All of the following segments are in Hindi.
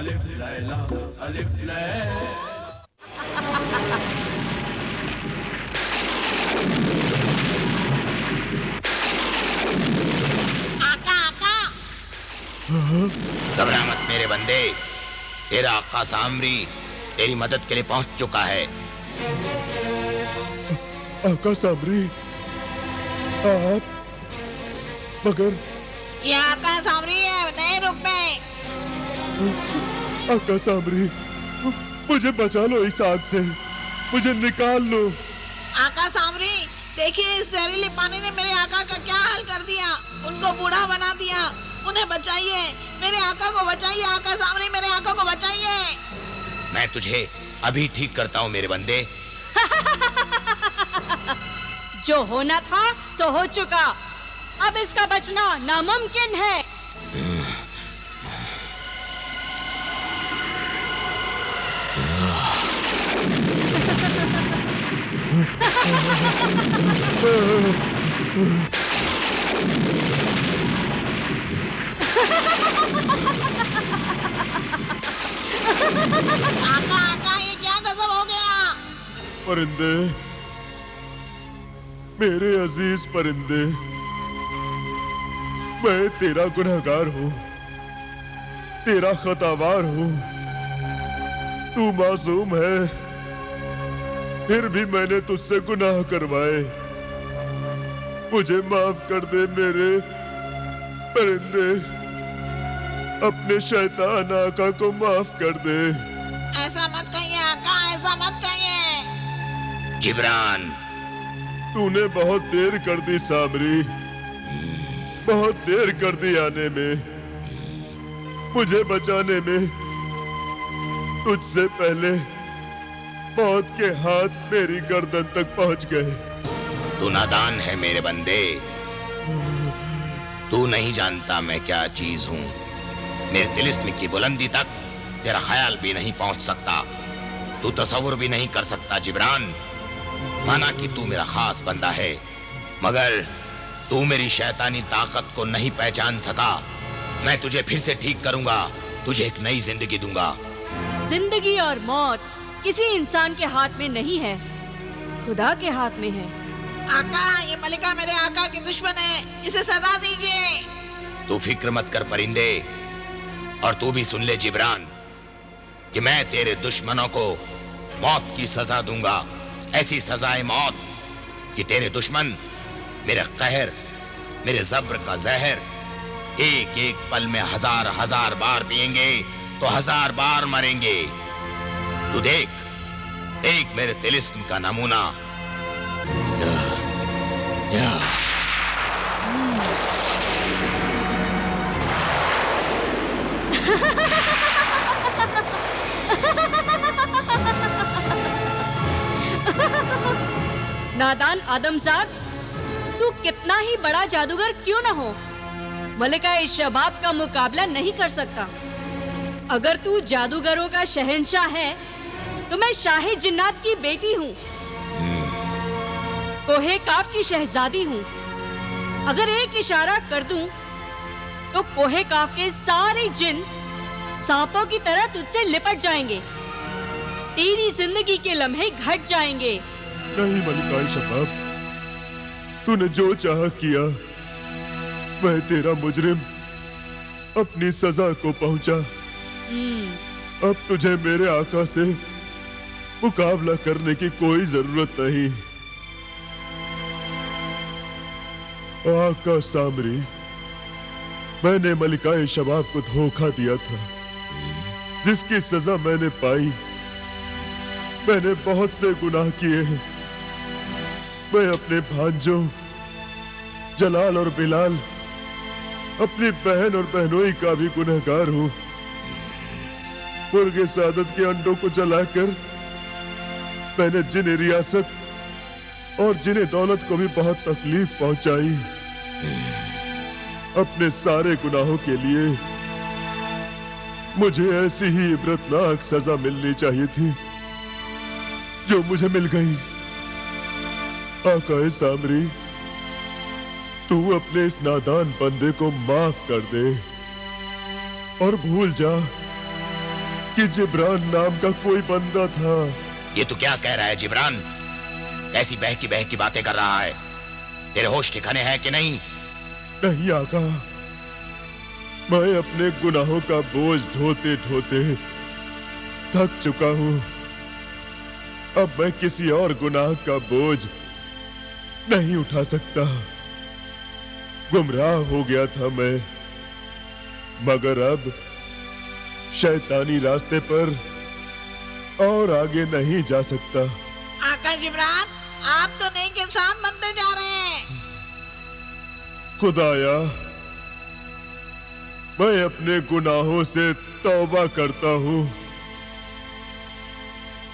अलिफ लैला अलिफ लैला। आका आका। घबरा मत मेरे बंदे, तेरा आका सामरी तेरी मदद के लिए पहुंच चुका है। आका सामरी, आप? मगर ये आका सामरी है, नहीं रुक में। आका सामरी, मुझे बचा लो इस आग से, मुझे निकाल लो। आका सामरी, देखिए इस जहरीले पानी ने मेरे आका का क्या हाल कर दिया, उनको बूढ़ा बना दिया। उन्हें बचाइए, मेरे आका को बचाइए। आका सामरी, मेरे आका को बचाइए। मैं तुझे अभी ठीक करता हूँ मेरे बंदे। जो होना था सो हो चुका, अब इसका बचना नामुमकिन है। आका आका, ये क्या गजब हो गया। परिंदे, मेरे अजीज परिंदे, मैं तेरा गुनहगार हूँ, तेरा खतावार हूँ। तू मासूम है, फिर भी मैंने तुझसे गुनाह करवाए। मुझे माफ कर दे मेरे परिंदे, अपने शैतान आका को माफ कर दे। ऐसा मत कहिए आका, ऐसा मत कहिए। जिब्रान, तूने बहुत देर कर दी सामरी, बहुत देर कर दी आने में, मुझे बचाने में। तुझसे पहले मौत के हाथ मेरी गर्दन तक पहुंच गए। तू नादान है मेरे बंदे, तू नहीं जानता मैं क्या चीज हूँ। मेरे तिलिस्म की बुलंदी तक तेरा ख्याल भी नहीं पहुंच सकता, तू तसव्वुर भी नहीं कर सकता जिब्रान। माना कि तू मेरा खास बंदा है, मगर तू मेरी शैतानी ताकत को नहीं पहचान सका। मैं तुझे फिर से ठीक करूंगा, तुझे एक नई जिंदगी दूंगा। जिंदगी और मौत किसी इंसान के हाथ में नहीं है, खुदा के हाथ में है। आका, ये मलिका मेरे आका की दुश्मन है, इसे सजा दीजिए। तू फिक्र मत कर परिंदे, और तू भी सुन ले जिब्रान कि मैं तेरे दुश्मनों को मौत की सजा दूंगा। ऐसी सजाए मौत कि तेरे दुश्मन मेरे कहर, मेरे जब्र का जहर एक एक पल में हजार हजार बार पिएंगे तो हजार बार मरेंगे। तू देख, देख मेरे तिलिस्म का नमूना। नादान आदमजाद, तू कितना ही बड़ा जादूगर क्यों न हो, मलिका इस शबाब का मुकाबला नहीं कर सकता। अगर तू जादूगरों का शहंशाह है तो मैं शाही जिन्नात की बेटी हूँ, कोहे काफ की शहजादी हूँ। अगर एक इशारा कर दूं तो कोहे काफ के सारे जिन सांपों की तरह तुझसे लिपट जाएंगे, तेरी जिंदगी के लम्हे घट जाएंगे। नहीं मलिका शबाब, तूने जो चाहा किया। मैं तेरा मुजरिम अपनी सजा को पहुंचा। अब तुझे मेरे आका से मुकाबला करने की कोई जरूरत नहीं। आका सामरी, मैंने मलिका शबाब को धोखा दिया था, जिसकी सजा मैंने पाई। मैंने बहुत से गुनाह किए हैं। मैं अपने भांजों जलाल और बिलाल, अपनी बहन और बहनोई का भी गुनहगार हूं। मुर्गे सादत के अंडों को जलाकर मैंने जिन्हें रियासत और जिन्हें दौलत को भी बहुत तकलीफ पहुंचाई। अपने सारे गुनाहों के लिए मुझे ऐसी ही इबरतनाक सजा मिलनी चाहिए थी जो मुझे मिल गई। आकाए सामरी, तू अपने इस नादान बंदे को माफ कर दे और भूल जा कि जिब्रान नाम का कोई बंदा था। ये तू क्या कह रहा है जिब्रान? कैसी बह की बातें कर रहा है? तेरे होश ठिकाने हैं कि नहीं? नहीं आका, मैं अपने गुनाहों का बोझ ढोते ढोते थक चुका हूं। अब मैं किसी और गुनाह का बोझ नहीं उठा सकता। गुमराह हो गया था मैं, मगर अब शैतानी रास्ते पर और आगे नहीं जा सकता। आका जिब्रान, आप तो नेक इंसान बनते जा रहे हैं। खुदाया, मैं अपने गुनाहों से तौबा करता हूं।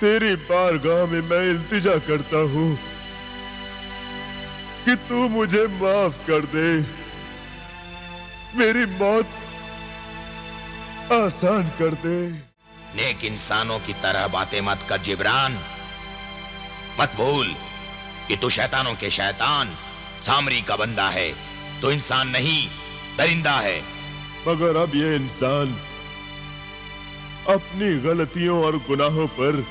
तेरी बारगाह में मैं इल्तिजा करता हूं कि तू मुझे माफ कर दे। मेरी मौत आसान कर दे। नेक इंसानों की तरह बातें मत कर जिब्रान। मत भूल कि तू शैतानों के शैतान सामरी का बंदा है। तो इंसान नहीं, दरिंदा है। मगर अब ये इंसान अपनी गलतियों और गुनाहों पर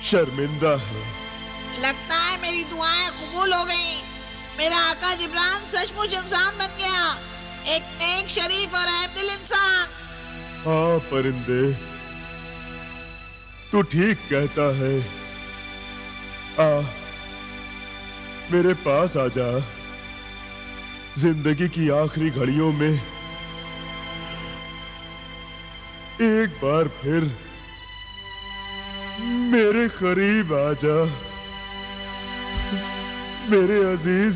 शर्मिंदा है। लगता है मेरी दुआएं कबूल हो गईं। मेरा आका जिब्रान सचमुच इंसान बन गया, एक नेक, शरीफ और अहमदिल इंसान। हाँ परिंदे, तू ठीक कहता है। आ, मेरे पास आ जा। जिंदगी की आखिरी घड़ियों में एक बार फिर मेरे करीब आ जा। मेरे अजीज,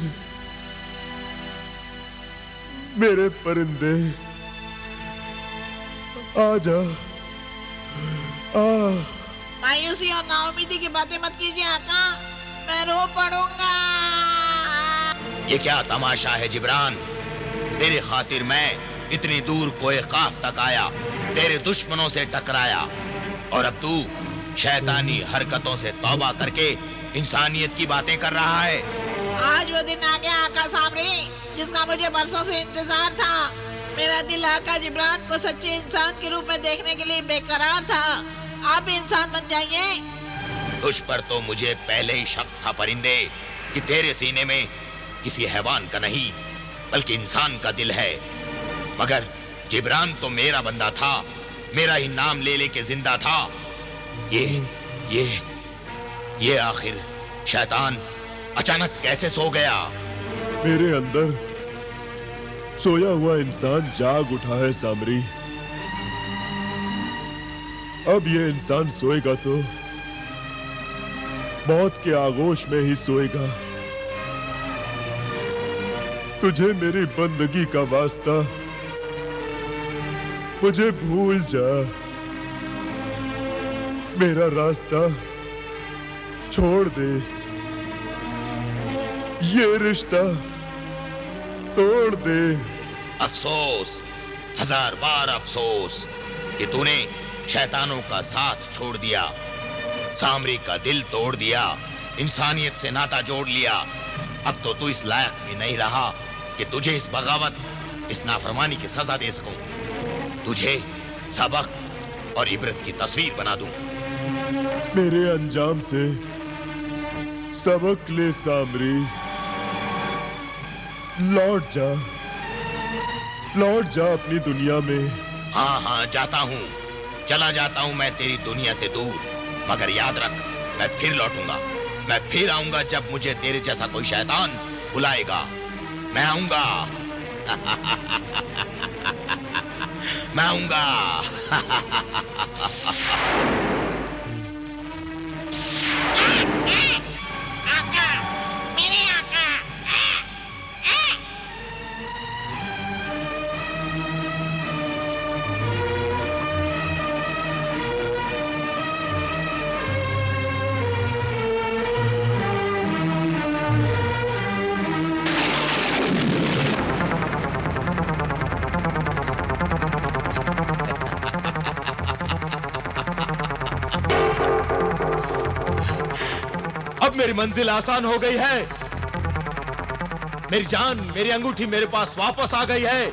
मेरे परिंदे, आ जा। मायूसी और नाउमीदी की बातें मत कीजिए आका, मैं रो पड़ूंगा। ये क्या तमाशा है जिब्रान? तेरे खातिर मैं इतनी दूर कोए काफ तक आया, तेरे दुश्मनों से टकराया, और अब तू शैतानी हरकतों से तौबा करके इंसानियत की बातें कर रहा है। आज वो दिन आ गया आका सामरी, जिसका मुझे बरसों से इंतजार था। मेरा दिल आका जिब्रान को सच्चे इंसान के रूप में देखने के लिए बेकरार था। आप भी इंसान बन जाइए। तुझ पर तो मुझे पहले ही शक था परिंदे कि तेरे सीने में किसी हैवान का नहीं बल्कि इंसान का दिल है। मगर जिब्रान तो मेरा बंदा था, मेरा ही नाम ले लेके जिंदा था। ये आखिर शैतान अचानक कैसे सो गया? मेरे अंदर सोया हुआ इंसान जाग उठा है सामरी। अब ये इंसान सोएगा तो मौत के आगोश में ही सोएगा। तुझे मेरी बंदगी का वास्ता, मुझे भूल जा। मेरा रास्ता छोड़ दे। ये रिश्ता तोड़ दे। अफसोस, हजार बार अफसोस कि तूने शैतानों का साथ छोड़ दिया, सामरी का दिल तोड़ दिया, इंसानियत से नाता जोड़ लिया। अब तो तू इस लायक भी नहीं रहा कि तुझे इस बगावत, इस नाफरमानी की सजा दे सकूं। तुझे सबक और इबरत की तस्वीर बना दूं। मेरे अंजाम से सबक ले सामरी। लौट जा, लौट जा अपनी दुनिया में। हाँ, जाता हूँ, चला जाता हूँ मैं तेरी दुनिया से दूर। मगर याद रख, मैं फिर लौटूंगा, मैं फिर आऊंगा जब मुझे तेरे जैसा कोई शैतान बुलाएगा। मैं आऊंगा। मैं आऊंगा। आका, मेरे आका। अब मेरी मंजिल आसान हो गई है। मेरी जान, मेरी अंगूठी मेरे पास वापस आ गई है।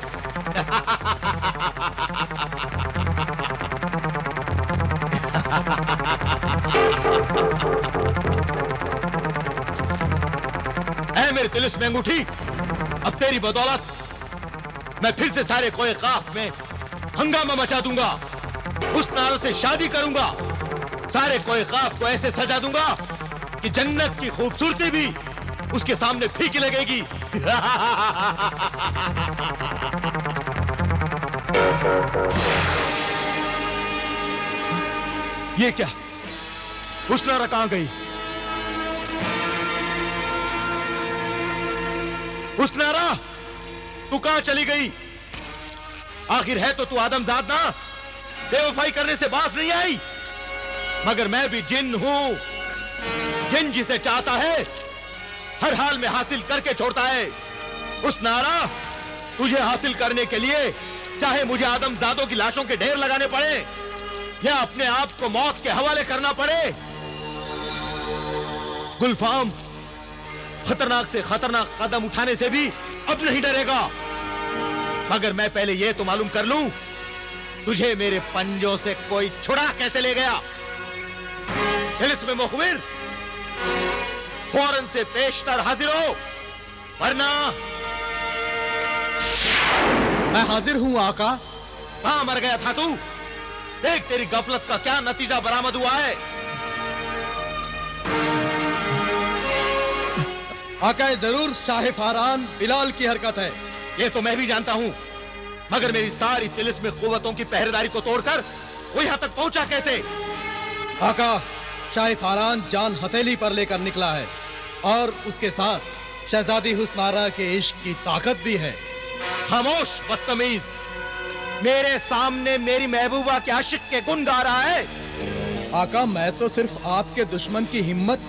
ऐ मेरे तिलिस्म में अंगूठी, अब तेरी बदौलत मैं फिर से सारे कोए काफ में हंगामा मचा दूंगा, उस नारा से शादी करूंगा, सारे कोए काफ को ऐसे सजा दूंगा कि जन्नत की खूबसूरती भी उसके सामने फीकी लगेगी। ये क्या, हुस्नारा कहां गई? हुस्नारा, तू कहां चली गई? आखिर है तो तू आदमजाद ना, बेवफाई करने से बाज नहीं आई। मगर मैं भी जिन हूं, जिन जिसे चाहता है हर हाल में हासिल करके छोड़ता है। हुस्नारा, तुझे हासिल करने के लिए चाहे मुझे आदमजादों की लाशों के ढेर लगाने पड़े या अपने आप को मौत के हवाले करना पड़े, गुलफाम खतरनाक से खतरनाक कदम उठाने से भी अब नहीं डरेगा। मगर मैं पहले यह तो मालूम कर लूं, तुझे मेरे पंजों से कोई छुड़ा कैसे ले गया। तिलिस्म मुखबिर, फौरन से पेशतर हाजिर हो, वरना। मैं हाजिर हूं आका। कहां मर गया था तू? देख तेरी गफलत का क्या नतीजा बरामद हुआ है। आका जरूर शाह फारान बिलाल की हरकत है। ये तो मैं भी जानता हूं, मगर मेरी सारी तिलिस्म कुव्वतों की पहरेदारी को तोड़कर वो यहां तक पहुंचा कैसे? आका, शाह फारान जान हथेली पर लेकर निकला है और उसके साथ शहजादी हुस्नारा के इश्क की ताकत भी है। खामोश बदतमीज, मेरे सामने मेरी महबूबा के आशिक के गुण गा रहा है। आका, मैं तो सिर्फ आपके दुश्मन की हिम्मत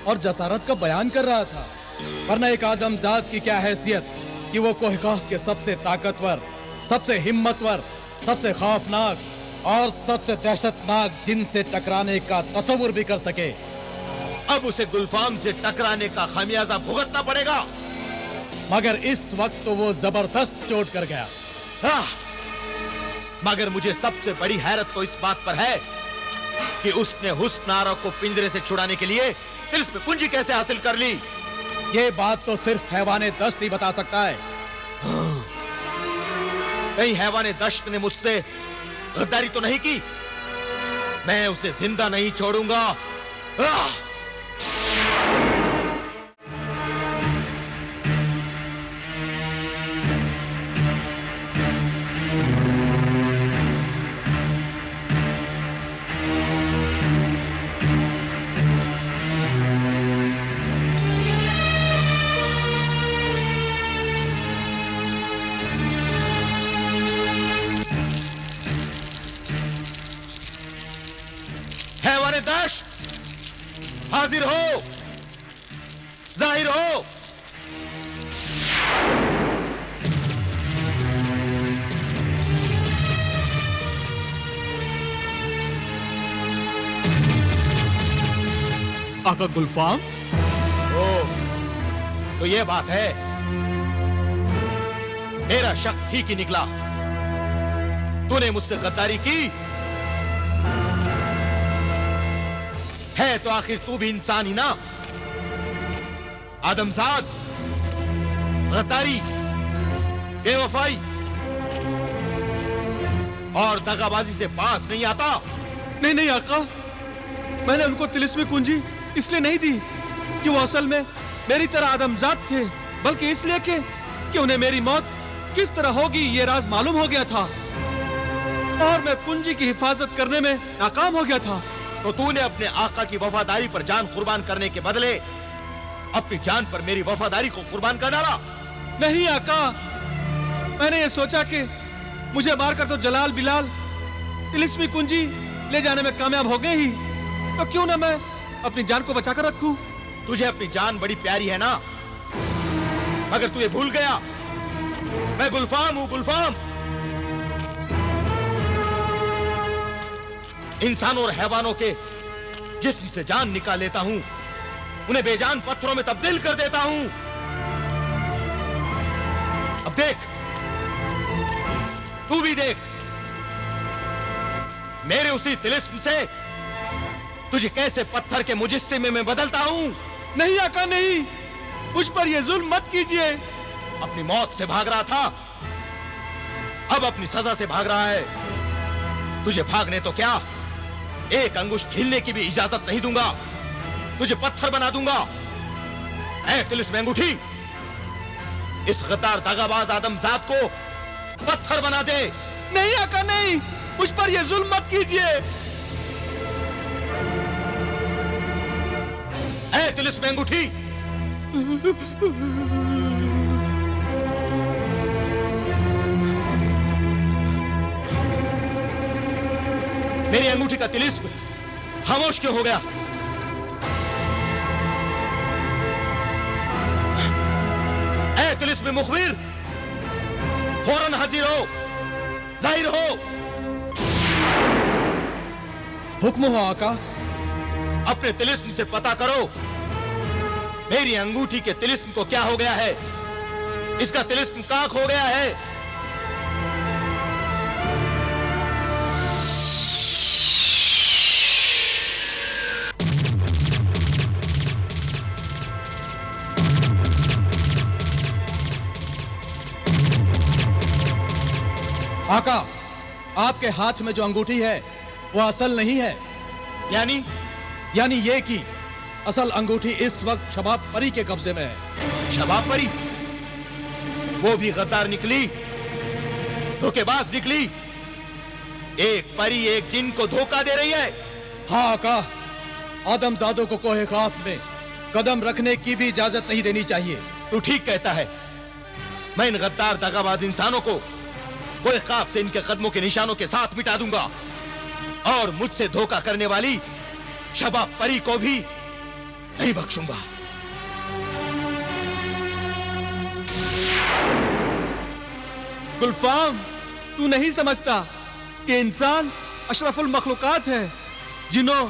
और जसारत का बयान कर रहा था, वरना एक आदमजाद की क्या हैसियत कि वो कोहकाफ के सबसे ताकतवर, सबसे हिम्मतवर, सबसे खौफनाक और सबसे दहशतनाक जिन से टकराने का तस्वुर भी कर सके। अब उसे गुलफाम से टकराने का खामियाजा भुगतना पड़ेगा। मगर इस वक्त तो वो जबरदस्त चोट कर गया। मगर मुझे सबसे बड़ी हैरत तो इस बात पर है कि उसने हुस्नारा को पिंजरे से छुड़ाने के लिए तिलिस्म कुंजी कैसे हासिल कर ली। ये बात तो सिर्फ हैवाने दश्त ही बता सकता है। कहीं हैवाने दश्त ने मुझसे गद्दारी तो नहीं की? मैं उसे जिंदा नहीं छोड़ूंगा। हाजिर हो, जाहिर हो। आका गुलफाम, तो ये बात है, मेरा शक ठीक ही निकला। तूने मुझसे गद्दारी की है तो आखिर तू भी इंसान ही ना। आदमजाद गद्दारी, बेवफाई और दगाबाजी से पास नहीं आता। नहीं नहीं आका, मैंने उनको तिलिस्मी कुंजी इसलिए नहीं दी कि वो असल में मेरी तरह आदमजाद थे, बल्कि इसलिए कि उन्हें मेरी मौत किस तरह होगी ये राज मालूम हो गया था और मैं कुंजी की हिफाजत करने में नाकाम हो गया था। तो तूने अपने आका की वफादारी पर जान कुर्बान करने के बदले अपनी जान पर मेरी वफादारी को कुर्बान कर डाला। नहीं आका, मैंने ये सोचा कि मुझे मारकर तो जलाल बिलाल तिलिस्मी कुंजी ले जाने में कामयाब हो गए ही, तो क्यों ना मैं अपनी जान को बचाकर रखूं। तुझे अपनी जान बड़ी प्यारी है ना, मगर तू ये भूल गया मैं गुलफाम हूं। गुलफाम इंसानों और हैवानों के जिस्म से जान निकाल लेता हूं, उन्हें बेजान पत्थरों में तब्दील कर देता हूं। अब देख, तू भी देख, मेरे उसी तिलिस्म से तुझे कैसे पत्थर के मुजस्सिमे में बदलता हूं। नहीं आका नहीं, मुझ पर ये जुल्म मत कीजिए। अपनी मौत से भाग रहा था, अब अपनी सजा से भाग रहा है। तुझे भागने तो क्या, एक अंगुष्ठ हिलने की भी इजाजत नहीं दूंगा। तुझे पत्थर बना दूंगा। ऐ तिलिस्म अंगूठी, इस गद्दार दगाबाज आदमजाद को पत्थर बना दे। नहीं आका नहीं, मुझ पर ये जुल्म मत कीजिए। ऐ तिलिस्म अंगूठी, मेरी अंगूठी का तिलिस्म खामोश क्यों हो गया? ऐ तिलिस्म मुखबिर, फौरन हाजिर हो, जाहिर हो। हुक्म हो आका। अपने तिलिस्म से पता करो, मेरी अंगूठी के तिलिस्म को क्या हो गया है। इसका तिलिस्म कहां खो गया है। आका, आपके हाथ में जो अंगूठी है वो असल नहीं है। यानी ये कि असल अंगूठी इस वक्त शबाब परी के कब्जे में है। शबाब परी? वो भी गद्दार निकली, धोखेबाज निकली। एक परी एक जिन को धोखा दे रही है। हाँ आका, आदमजादों को कोहे खाफ में कदम रखने की भी इजाजत नहीं देनी चाहिए। तू ठीक कहता है। मैं इन गद्दार दगाबाज इंसानों को कोहे खाफ से इनके कदमों के निशानों के साथ मिटा दूंगा, और मुझसे धोखा करने वाली शबाब परी को भी नहीं बख्शूंगा। गुलफाम, तू नहीं समझता कि इंसान अशरफुल मखलूकात है, जिन्हों,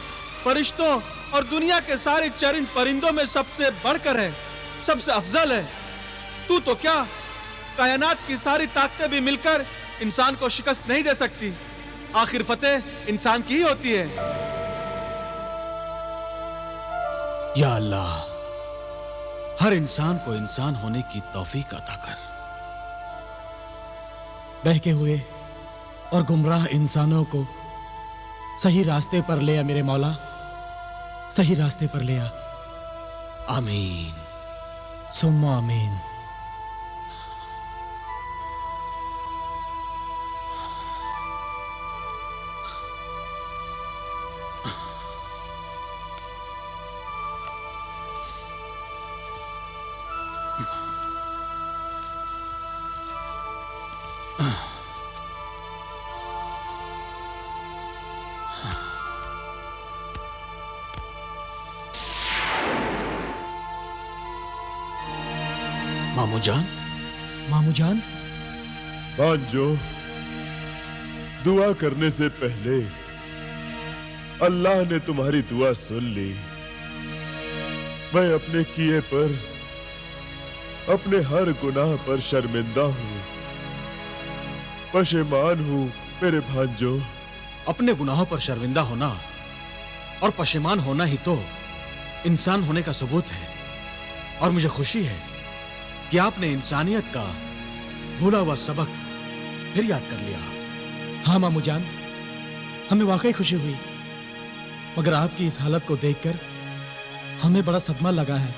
फरिश्तों और दुनिया के सारे चरिंद परिंदों में सबसे बढ़कर है, सबसे अफजल है। तू तो क्या, कायनात की सारी ताकतें भी मिलकर इंसान को शिकस्त नहीं दे सकती। आखिर फतेह इंसान की ही होती है। या अल्लाह, हर इंसान को इंसान होने की तौफीक अता कर। बहके हुए और गुमराह इंसानों को सही रास्ते पर ले आ मेरे मौला, सही रास्ते पर ले आ। आमीन सुम्मा आमीन। मामूजान, मामूजान। भांजो, दुआ करने से पहले अल्लाह ने तुम्हारी दुआ सुन ली। मैं अपने किए पर, अपने हर गुनाह पर शर्मिंदा हूं, पशेमान हूं मेरे भांजो। अपने गुनाहों पर शर्मिंदा होना और पशेमान होना ही तो इंसान होने का सबूत है। और मुझे खुशी है कि आपने इंसानियत का भूला हुआ सबक फिर याद कर लिया। हाँ मामूजान, हमें वाकई खुशी हुई, मगर आपकी इस हालत को देखकर हमें बड़ा सदमा लगा है।